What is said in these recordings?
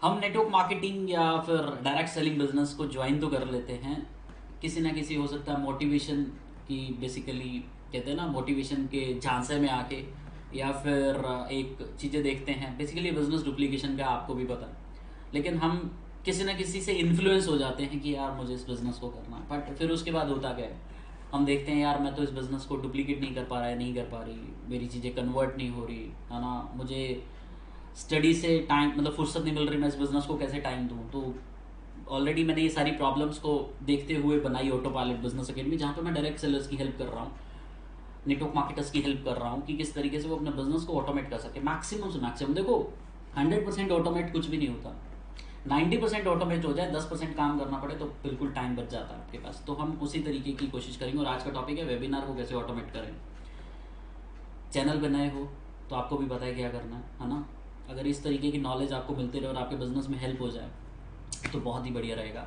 हम network marketing या फिर डायरेक्ट सेलिंग बिजनेस को ज्वाइन तो कर लेते हैं, किसी ना किसी हो सकता है मोटिवेशन की, बेसिकली कहते हैं ना मोटिवेशन के झांसे में आके, या फिर एक चीज़ें देखते हैं, बेसिकली बिजनेस डुप्लीकेशन का आपको भी पता है। लेकिन हम किसी ना किसी से इन्फ्लुएंस हो जाते हैं कि यार मुझे इस बिज़नेस को करना है, बट फिर उसके बाद होता क्या है, हम देखते हैं यार मैं तो इस बिज़नेस को डुप्लीकेट नहीं कर पा रहा है, नहीं कर पा रही, मेरी चीज़ें कन्वर्ट नहीं हो रही है ना, मुझे स्टडी से टाइम मतलब फुर्सत नहीं मिल रही, मैं इस बिज़नेस को कैसे टाइम दूँ। तो ऑलरेडी मैंने ये सारी प्रॉब्लम्स को देखते हुए बनाई ऑटो पायलट बिजनेस अकेडमी, जहाँ पे मैं डायरेक्ट सेलर्स की हेल्प कर रहा हूँ, नेटवर्क मार्केटर्स की हेल्प कर रहा हूँ कि किस तरीके से वो अपने बिजनेस को ऑटोमेट कर सके मैक्सिमम से मैक्सिमम। देखो 100% ऑटोमेट कुछ भी नहीं होता, 90% ऑटोमेट हो जाए, 10% काम करना पड़े तो बिल्कुल टाइम बच जाता है आपके पास। तो हम उसी तरीके की कोशिश करेंगे, और आज का टॉपिक है वेबिनार को कैसे ऑटोमेट करें। चैनल पे नए हो तो आपको भी पता है क्या करना है ना। अगर इस तरीके की नॉलेज आपको मिलती रहे और आपके बिजनेस में हेल्प हो जाए तो बहुत ही बढ़िया रहेगा।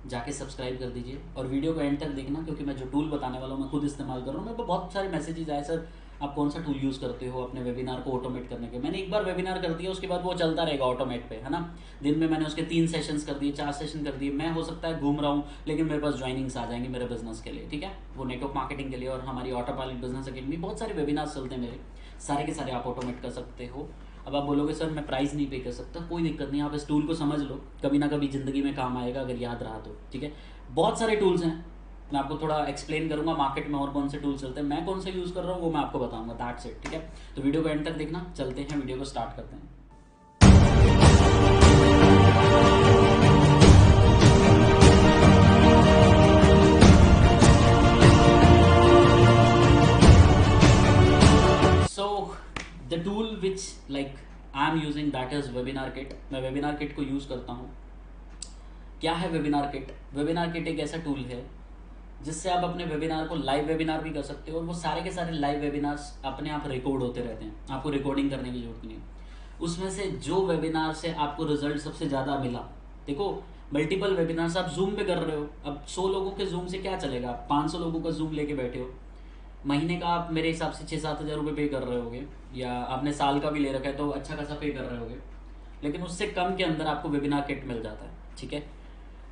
जाके सब्सक्राइब कर दीजिए और वीडियो को एंड तक देखना, क्योंकि मैं जो टूल बताने वाला हूँ मैं खुद इस्तेमाल कर रहा हूँ। मेरे को बहुत सारे मैसेजेस आए, सर आप कौन सा टूल यूज़ करते हो अपने वेबिनार को ऑटोमेट करने के। मैंने एक बार वेबिनार कर दिया, उसके बाद वो चलता रहेगा ऑटोमेट पे, है ना। दिन में मैंने उसके 3 सेशंस कर दिए, 4 सेशन कर दिए, मैं हो सकता है घूम रहा हूँ लेकिन मेरे पास ज्वाइनिंग्स आ जाएंगे मेरे बिजनेस के लिए, ठीक है, वो नेटवर्क मार्केटिंग के लिए। और हमारी ऑटो पायलट बिजनेस अकेडमी बहुत सारे वेबिनार चलते हैं मेरे, सारे के सारे आप ऑटोमेट कर सकते हो। अब आप बोलोगे सर मैं प्राइस नहीं पे कर सकता, कोई दिक्कत नहीं, आप इस टूल को समझ लो, कभी ना कभी ज़िंदगी में काम आएगा अगर याद रहा तो, ठीक है। बहुत सारे टूल्स हैं, मैं आपको थोड़ा एक्सप्लेन करूंगा मार्केट में और कौन से टूल्स चलते हैं, मैं कौन सा यूज़ कर रहा हूँ वो मैं आपको बताऊंगा, दैट्स इट, ठीक है। तो वीडियो को एंड तक देखना, चलते हैं वीडियो को स्टार्ट करते हैं। So the tool which like I am using that is webinar kit. मैं वेबिनार किट को यूज़ करता हूँ। क्या है वेबिनार किट? वेबिनार किट एक ऐसा टूल है जिससे आप अपने वेबिनार को लाइव वेबिनार भी कर सकते हो, और वो सारे के सारे लाइव वेबिनार्स अपने आप रिकॉर्ड होते रहते हैं, आपको रिकॉर्डिंग करने की जरूरत नहीं है। उसमें से जो वेबिनार से आपको रिजल्ट सबसे ज़्यादा मिला, देखो मल्टीपल वेबिनार्स आप जूम पे कर रहे हो, अब 100 लोगों के जूम से क्या चलेगा, 500 लोगों का जूम लेके बैठे हो, महीने का आप मेरे हिसाब से 6-7 हज़ार रुपये पे कर रहे होगे, या आपने साल का भी ले रखा है तो अच्छा खासा पे कर रहे होगे। लेकिन उससे कम के अंदर आपको वेबिनार किट मिल जाता है, ठीक है।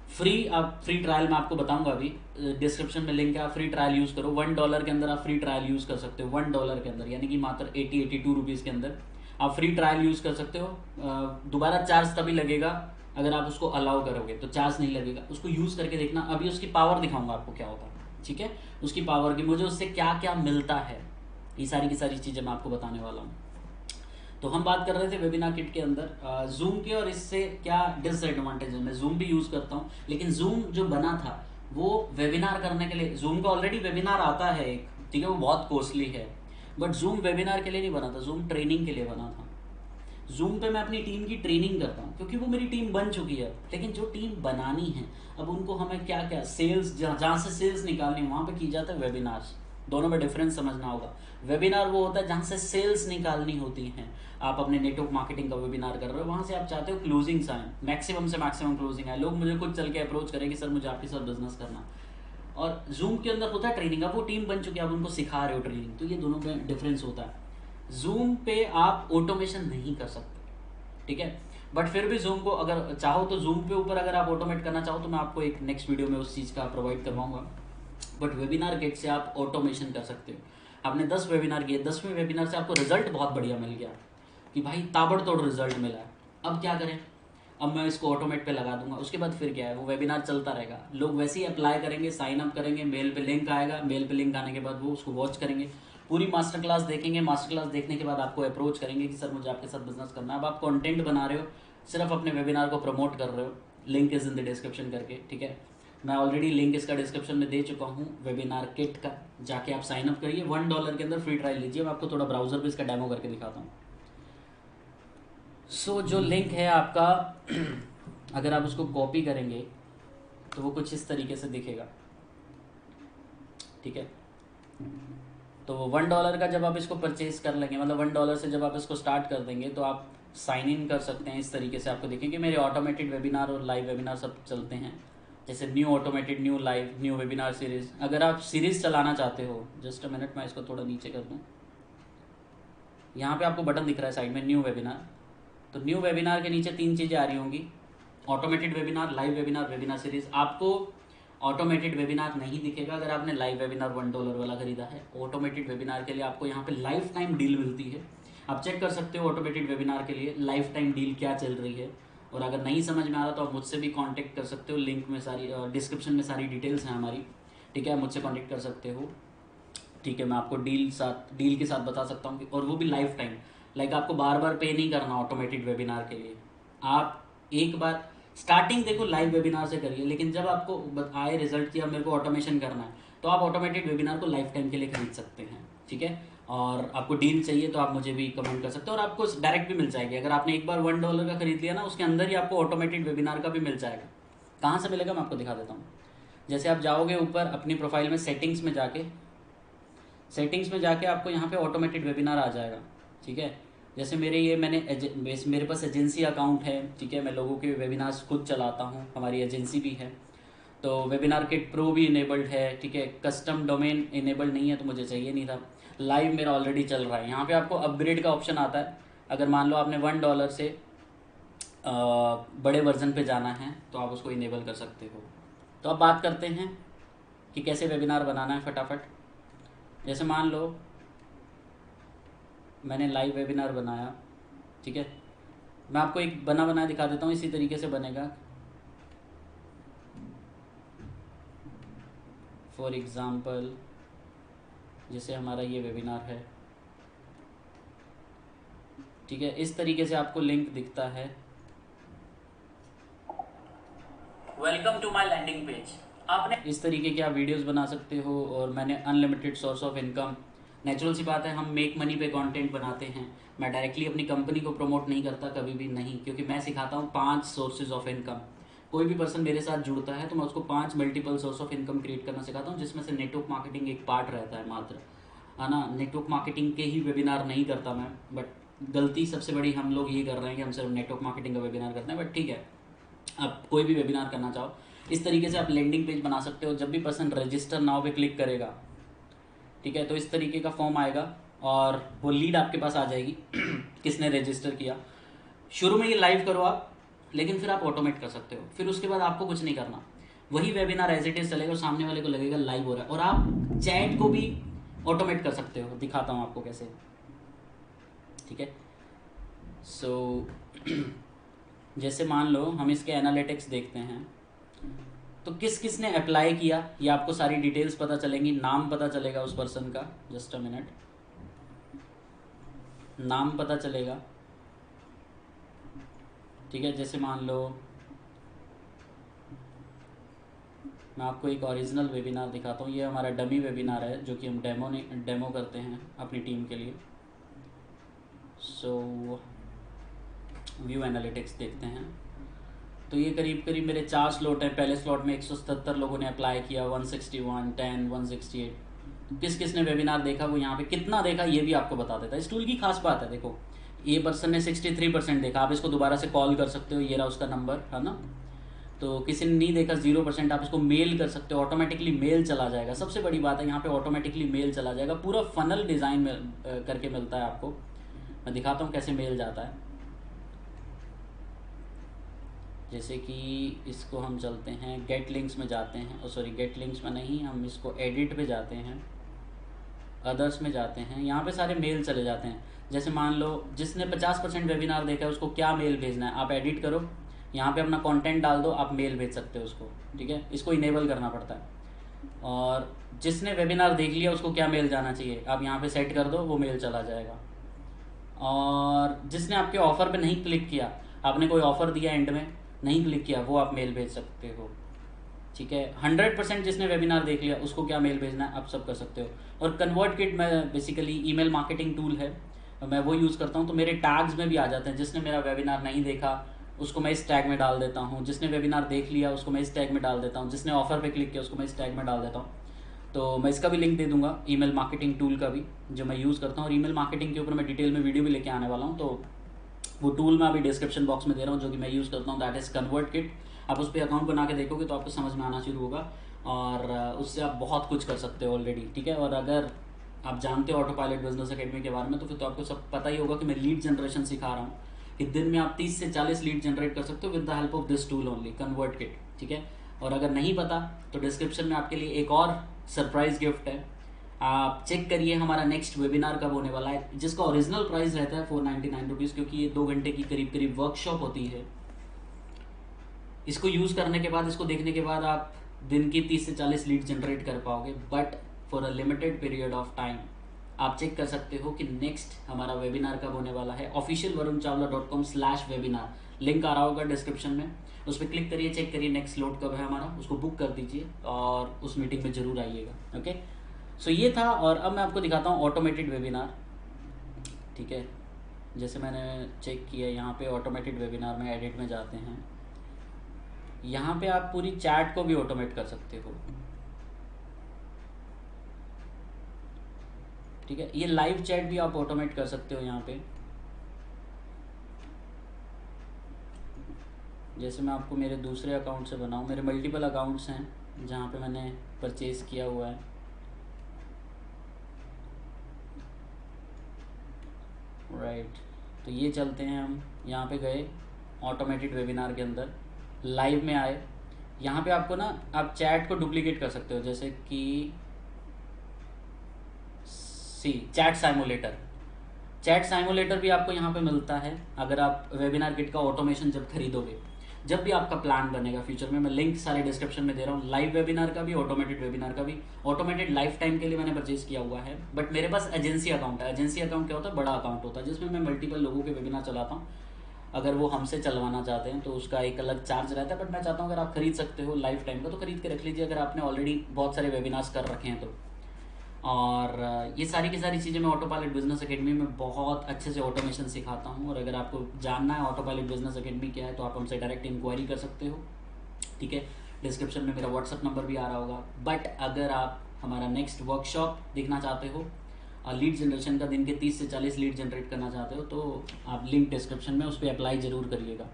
फ्री, आप फ्री ट्रायल मैं आपको बताऊंगा अभी, डिस्क्रिप्शन में लिंक है, आप फ्री ट्रायल यूज़ करो। $1 के अंदर आप फ्री ट्रायल यूज़ कर सकते हो, $1 के अंदर, यानी कि मात्र 82 रुपीज़ के अंदर आप फ्री ट्रायल यूज़ कर सकते हो। दोबारा चार्ज तभी लगेगा अगर आप उसको अलाउ करोगे, तो चार्ज नहीं लगेगा। उसको यूज़ करके देखना, अभी उसकी पावर दिखाऊंगा आपको क्या होता है, ठीक है। उसकी पावर की, मुझे उससे क्या क्या मिलता है, ये सारी की सारी चीज़ें मैं आपको बताने वाला हूँ। तो हम बात कर रहे थे वेबिनार किट के अंदर जूम के, और इससे क्या डिसएडवांटेज है। मैं जूम भी यूज़ करता हूँ, लेकिन जूम जो बना था वो वेबिनार करने के लिए, जूम का ऑलरेडी वेबिनार आता है एक, ठीक है, वो बहुत कॉस्टली है, बट जूम वेबिनार के लिए नहीं बना था, जूम ट्रेनिंग के लिए बना था। जूम पे मैं अपनी टीम की ट्रेनिंग करता हूँ, क्योंकि वो मेरी टीम बन चुकी है, लेकिन जो टीम बनानी है अब उनको हमें क्या क्या सेल्स, जहाँ से सेल्स निकालनी वहाँ पे की जाता है वेबिनार्स। दोनों में डिफरेंस समझना होगा। वेबिनार वो होता है जहाँ से सेल्स निकालनी होती हैं। आप अपने नेटवर्क मार्केटिंग का वेबिनार कर रहे हो, वहाँ से आप चाहते हो क्लोजिंग्स आए, मैक्सिमम से मैक्सिमम क्लोजिंग आए, लोग मुझे खुद चल के अप्रोच करें कि सर मुझे आपके साथ बिजनेस करना। और जूम के अंदर होता है ट्रेनिंग, अब वो टीम बन चुकी है, आप उनको सिखा रहे हो ट्रेनिंग, तो ये दोनों में डिफरेंस होता है। जूम पे आप ऑटोमेशन नहीं कर सकते, ठीक है, बट फिर भी जूम को अगर चाहो तो जूम पे ऊपर अगर आप ऑटोमेट करना चाहो तो मैं आपको एक नेक्स्ट वीडियो में उस चीज़ का प्रोवाइड करवाऊंगा। बट वेबिनार किट से आप ऑटोमेशन कर सकते हो। आपने 10 वेबिनार किए, 10वें वेबिनार से आपको रिजल्ट बहुत बढ़िया मिल गया कि भाई ताबड़तोड़ रिजल्ट मिला है, अब क्या करें, अब मैं इसको ऑटोमेट पे लगा दूंगा। उसके बाद फिर क्या है, वो वेबिनार चलता रहेगा, लोग वैसे ही अप्लाई करेंगे, साइन अप करेंगे, मेल पे लिंक आएगा, मेल पे लिंक आने के बाद वो उसको वॉच करेंगे, पूरी मास्टर क्लास देखेंगे, मास्टर क्लास देखने के बाद आपको अप्रोच करेंगे कि सर मुझे आपके साथ बिजनेस करना है। अब आप कंटेंट बना रहे हो, सिर्फ अपने वेबिनार को प्रमोट कर रहे हो, link is in the description करके, ठीक है। मैं ऑलरेडी लिंक इसका डिस्क्रिप्शन में दे चुका हूँ वेबिनार किट का, जाके आप साइन अप करिए, $1 के अंदर फ्री ट्रायल लीजिए। मैं आपको थोड़ा ब्राउजर पे इसका डेमो करके दिखाता हूँ। सो जो लिंक है आपका अगर आप उसको कॉपी करेंगे तो वो कुछ इस तरीके से दिखेगा, ठीक है। तो $1 का जब आप इसको परचेज कर लेंगे, मतलब $1 से जब आप इसको स्टार्ट कर देंगे तो आप साइन इन कर सकते हैं। इस तरीके से आपको देखेंगे मेरे ऑटोमेटेड वेबिनार और लाइव वेबिनार सब चलते हैं, जैसे new automated, new live, new webinar series. अगर आप सीरीज़ चलाना चाहते हो, जस्ट अ मिनट मैं इसको थोड़ा नीचे कर दूँ, यहाँ पे आपको बटन दिख रहा है साइड में, न्यू वेबिनार, तो न्यू वेबिनार के नीचे 3 चीज़ें आ रही होंगी, automated webinar, live webinar, webinar series. आपको ऑटोमेटेड वेबिनार नहीं दिखेगा अगर आपने लाइव वेबिनार $1 वाला खरीदा है। ऑटोमेटेड वेबिनार के लिए आपको यहाँ पे लाइफ टाइम डील मिलती है। आप चेक कर सकते हो ऑटोमेटेड वेबिनार के लिए लाइफ टाइम डील क्या चल रही है। और अगर नहीं समझ में आ रहा तो आप मुझसे भी कांटेक्ट कर सकते हो, लिंक में सारी डिस्क्रिप्शन में सारी डिटेल्स हैं हमारी, ठीक है, मुझसे कांटेक्ट कर सकते हो, ठीक है। मैं आपको डील के साथ बता सकता हूँ, और वो भी लाइफ टाइम, लाइक आपको बार बार पे नहीं करना ऑटोमेटेड वेबिनार के लिए। आप एक बार स्टार्टिंग देखो लाइव वेबिनार से करिए, लेकिन जब आपको आए रिजल्ट कि अब मेरे को ऑटोमेशन करना है तो आप ऑटोमेटेड वेबिनार को लाइफ टाइम के लिए खरीद सकते हैं, ठीक है। और आपको डील चाहिए तो आप मुझे भी कमेंट कर सकते हो, और आपको डायरेक्ट भी मिल जाएगी। अगर आपने एक बार $1 का खरीद लिया ना, उसके अंदर ही आपको ऑटोमेटेड वेबिनार का भी मिल जाएगा। कहाँ से मिलेगा मैं आपको दिखा देता हूँ। जैसे आप जाओगे ऊपर अपनी प्रोफाइल में सेटिंग्स में जाके आपको यहाँ पे ऑटोमेटेड वेबिनार आ जाएगा, ठीक है। जैसे मेरे पास एजेंसी अकाउंट है, ठीक है, मैं लोगों के वेबिनार्स खुद चलाता हूँ, हमारी एजेंसी भी है, तो वेबिनार किट प्रो भी इनेबल्ड है, ठीक है। कस्टम डोमेन इनेबल्ड नहीं है तो मुझे चाहिए नहीं था। लाइव मेरा ऑलरेडी चल रहा है। यहाँ पे आपको अपग्रेड का ऑप्शन आता है। अगर मान लो आपने $1 से बड़े वर्जन पे जाना है तो आप उसको इनेबल कर सकते हो। तो अब बात करते हैं कि कैसे वेबिनार बनाना है फटाफट। जैसे मान लो मैंने लाइव वेबिनार बनाया, ठीक है, मैं आपको एक बनाया दिखा देता हूँ, इसी तरीके से बनेगा। फॉर एग्ज़ाम्पल जैसे हमारा ये वेबिनार है, ठीक है, इस तरीके से आपको लिंक दिखता है, welcome to my landing page. आपने इस तरीके की आप वीडियोस बना सकते हो, और मैंने unlimited source of income, natural सी बात है, हम मेक मनी पे कंटेंट बनाते हैं। मैं डायरेक्टली अपनी कंपनी को प्रमोट नहीं करता, कभी भी नहीं, क्योंकि मैं सिखाता हूँ 5 सोर्सेज ऑफ इनकम। कोई भी पर्सन मेरे साथ जुड़ता है तो मैं उसको 5 multiple source of income create करना सिखाता हूँ, जिसमें से नेटवर्क मार्केटिंग एक पार्ट रहता है मात्र, है ना। नेटवर्क मार्केटिंग के ही वेबिनार नहीं करता मैं, बट गलती सबसे बड़ी हम लोग ये कर रहे हैं कि हम सिर्फ नेटवर्क मार्केटिंग का वेबिनार करते हैं। बट ठीक है, आप कोई भी वेबिनार करना चाहो इस तरीके से आप लैंडिंग पेज बना सकते हो। जब भी पर्सन रजिस्टर नाउ पे क्लिक करेगा, ठीक है, तो इस तरीके का फॉर्म आएगा और वो लीड आपके पास आ जाएगी किसने रजिस्टर किया। शुरू में ये लाइव करो आप, लेकिन फिर आप ऑटोमेट कर सकते हो। फिर उसके बाद आपको कुछ नहीं करना, वही वेबिनार एज इट इज चलेगा और सामने वाले को लगेगा लाइव हो रहा है। और आप चैट को भी ऑटोमेट कर सकते हो, दिखाता हूँ आपको कैसे, ठीक है। सो जैसे मान लो हम इसके एनालिटिक्स देखते हैं, तो किस किस ने अप्लाई किया ये आपको सारी डिटेल्स पता चलेंगी, नाम पता चलेगा उस पर्सन का, जस्ट अ मिनट, नाम पता चलेगा, ठीक है। जैसे मान लो मैं आपको एक ओरिजिनल वेबिनार दिखाता हूँ, ये हमारा डमी वेबिनार है जो कि हम डेमो करते हैं अपनी टीम के लिए। सो व्यू एनालिटिक्स देखते हैं, तो ये करीब करीब मेरे 4 स्लॉट हैं। पहले स्लॉट में 177 लोगों ने अप्लाई किया, 161, 10, 168। किस किस ने वेबिनार देखा वो यहाँ पे कितना देखा ये भी आपको बता देता है। इस टूल की खास बात है, देखो ये पर्सन ने 63% देखा, आप इसको दोबारा से कॉल कर सकते हो, ये रहा उसका नंबर, है ना। तो किसी ने नहीं देखा 0%, आप इसको मेल कर सकते हो, ऑटोमेटिकली मेल चला जाएगा। सबसे बड़ी बात है यहाँ पे ऑटोमेटिकली मेल चला जाएगा, पूरा फनल डिज़ाइन में करके मिलता है आपको। मैं दिखाता हूँ कैसे मेल जाता है। जैसे कि इसको हम चलते हैं गेट लिंक्स में जाते हैं, सॉरी गेट लिंक्स में नहीं, हम इसको एडिट पे जाते हैं, अदर्स में जाते हैं, यहाँ पे सारे मेल चले जाते हैं। जैसे मान लो जिसने 50% वेबिनार देखा है उसको क्या मेल भेजना है, आप एडिट करो, यहाँ पे अपना कंटेंट डाल दो, आप मेल भेज सकते हो उसको, ठीक है। इसको इनेबल करना पड़ता है। और जिसने वेबिनार देख लिया उसको क्या मेल जाना चाहिए, आप यहाँ पे सेट कर दो, वो मेल चला जाएगा। और जिसने आपके ऑफ़र पे नहीं क्लिक किया, आपने कोई ऑफ़र दिया एंड में नहीं क्लिक किया, वो आप मेल भेज सकते हो, ठीक है। 100% जिसने वेबिनार देख लिया उसको क्या मेल भेजना है आप सब कर सकते हो। और कन्वर्ट किट मैं बेसिकली ईमेल मार्केटिंग टूल है, मैं वो यूज़ करता हूँ, तो मेरे टैग्स में भी आ जाते हैं। जिसने मेरा वेबिनार नहीं देखा उसको मैं इस टैग में डाल देता हूँ, जिसने वेबिनार देख लिया उसको मैं इस टैग में डाल देता हूँ, जिसने ऑफर पे क्लिक किया उसको मैं इस टैग में डाल देता हूँ। तो मैं इसका भी लिंक दे दूंगा, ईमेल मार्केटिंग टूल का भी, जो मैं यूज़ करता हूँ। और ईमेल मार्केटिंग के ऊपर मैं डिटेल में वीडियो भी लेके आने वाला हूँ, तो वो टूल मैं अभी डिस्क्रिप्शन बॉक्स में दे रहा हूँ, जो कि मैं यूज़ करता हूँ, दैट इज़ कन्वर्ट किट। आप उस पर अकाउंट बना के देखोगे तो आपको समझ में आना शुरू होगा, और उससे आप बहुत कुछ कर सकते हो ऑलरेडी, ठीक है। और अगर आप जानते हो ऑटो पायलट बिजनेस अकेडमी के बारे में, तो फिर तो आपको सब पता ही होगा कि मैं लीड जनरेशन सिखा रहा हूँ। कि दिन में आप 30 से 40 लीड जनरेट कर सकते हो with the help of this tool only, ConvertKit. ठीक है, और अगर नहीं पता तो डिस्क्रिप्शन में आपके लिए एक और सरप्राइज गिफ्ट है, आप चेक करिए हमारा नेक्स्ट वेबिनार कब होने वाला है, जिसका ओरिजिनल प्राइस रहता है 499 रुपीज़, क्योंकि ये 2 घंटे की करीब करीब वर्कशॉप होती है। इसको यूज़ करने के बाद, इसको देखने के बाद आप दिन की 30 से 40 लीड जनरेट कर पाओगे, but for a limited period of time. आप चेक कर सकते हो कि नेक्स्ट हमारा वेबिनार कब होने वाला है। officialvarunchawla.com/webinar लिंक आ रहा होगा डिस्क्रिप्शन में, उस पर क्लिक करिए, चेक करिए नेक्स्ट स्लॉट कब है हमारा, उसको बुक कर दीजिए और उस मीटिंग में ज़रूर आइएगा। ओके, सो ये था। और अब मैं आपको दिखाता हूँ ऑटोमेटेड वेबिनार। ठीक है, जैसे मैंने चेक किया यहाँ पे ऑटोमेटेड वेबिनार में एडिट में जाते हैं, यहाँ पे आप पूरी चैट को भी ऑटोमेट कर सकते हो। ठीक है, ये लाइव चैट भी आप ऑटोमेट कर सकते हो यहाँ पे। जैसे मैं आपको मेरे दूसरे अकाउंट से बनाऊँ, मेरे मल्टीपल अकाउंट्स हैं जहाँ पे मैंने परचेज़ किया हुआ है। राइट, तो ये चलते हैं हम, यहाँ पे गए ऑटोमेटेड वेबिनार के अंदर, लाइव में आए। यहाँ पे आपको ना, आप चैट को डुप्लीकेट कर सकते हो, जैसे कि चैट साइमुलेटर भी आपको यहाँ पे मिलता है अगर आप वेबिनार किट का ऑटोमेशन जब खरीदोगे, जब भी आपका प्लान बनेगा फ्यूचर में। मैं लिंक सारे डिस्क्रिप्शन में दे रहा हूँ, लाइव वेबिनार का भी, ऑटोमेटेड वेबिनार का भी। ऑटोमेटेड लाइफ टाइम के लिए मैंने परचेज किया हुआ है, बट मेरे पास एजेंसी अकाउंट है। एजेंसी अकाउंट क्या होता है, बड़ा अकाउंट होता है जिसमें मैं मल्टीपल लोगों के वेबिनार चलाता हूँ। अगर वो हमसे चलवाना चाहते हैं तो उसका एक अलग चार्ज रहता है, बट मैं चाहता हूँ अगर आप खरीद सकते हो लाइफ टाइम का तो खरीद के रख लीजिए, अगर आपने ऑलरेडी बहुत सारे वेबिनार्स कर रखे हैं तो। और ये सारी की सारी चीज़ें मैं ऑटो पायलट बिजनेस एकेडमी में बहुत अच्छे से ऑटोमेशन सिखाता हूँ। और अगर आपको जानना है ऑटो पायलट बिजनेस एकेडमी क्या है तो आप हमसे डायरेक्ट इंक्वायरी कर सकते हो। ठीक है, डिस्क्रिप्शन में मेरा व्हाट्सअप नंबर भी आ रहा होगा। बट अगर आप हमारा नेक्स्ट वर्कशॉप देखना चाहते हो, लीड जनरेशन का, दिन के 30 से 40 लीड जनरेट करना चाहते हो, तो आप लिंक डिस्क्रिप्शन में उस पर अप्लाई ज़रूर करिएगा।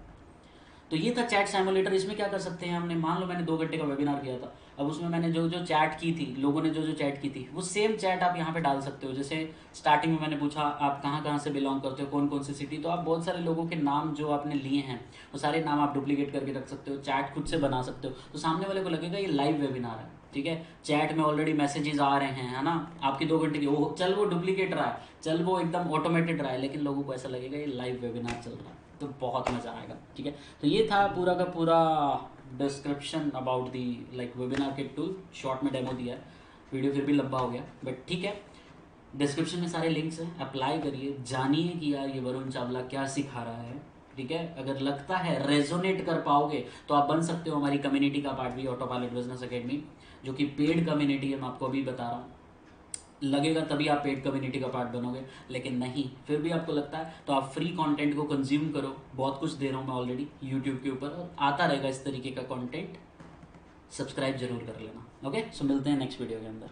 तो ये था चैट साइमुलेटर। इसमें क्या कर सकते हैं, हमने मान लो मैंने 2 घंटे का वेबिनार किया था, अब उसमें मैंने जो जो चैट की थी, लोगों ने जो जो चैट की थी, वो सेम चैट आप यहाँ पे डाल सकते हो। जैसे स्टार्टिंग में मैंने पूछा आप कहाँ कहाँ से बिलोंग करते हो, कौन कौन सी सिटी, तो आप बहुत सारे लोगों के नाम जो आपने लिए हैं वो सारे नाम आप डुप्लीकेट करके रख सकते हो, चैट खुद से बना सकते हो। तो सामने वाले को लगेगा ये लाइव वेबिनार है। ठीक है, चैट में ऑलरेडी मैसेजेस आ रहे हैं, है ना, आपकी 2 घंटे की, वो चल वो डुप्लीकेट रहा है, चल वो एकदम ऑटोमेटेड रहा है, लेकिन लोगों को ऐसा लगेगा ये लाइव वेबिनार चल रहा है, तो बहुत मज़ा आएगा। ठीक है, तो ये था पूरा का पूरा description about the like webinar kit tool. Short में डेमो दिया है, वीडियो फिर भी लंबा हो गया, बट ठीक है, डिस्क्रिप्शन में सारे लिंक्स हैं, अप्लाई करिए, जानिए कि यार ये वरुण चावला क्या सिखा रहा है। ठीक है, अगर लगता है रेजोनेट कर पाओगे तो आप बन सकते हो हमारी कम्युनिटी का पार्ट भी, ऑटो पायलट बिजनेस एकेडमी, जो कि पेड कम्युनिटी है, मैं आपको अभी बता रहा हूँ। लगेगा तभी आप पेड कम्युनिटी का पार्ट बनोगे, लेकिन नहीं, फिर भी आपको लगता है तो आप फ्री कंटेंट को कंज्यूम करो। बहुत कुछ दे रहा हूँ मैं ऑलरेडी यूट्यूब के ऊपर, और आता रहेगा इस तरीके का कंटेंट, सब्सक्राइब जरूर कर लेना। ओके, सो मिलते हैं नेक्स्ट वीडियो के अंदर।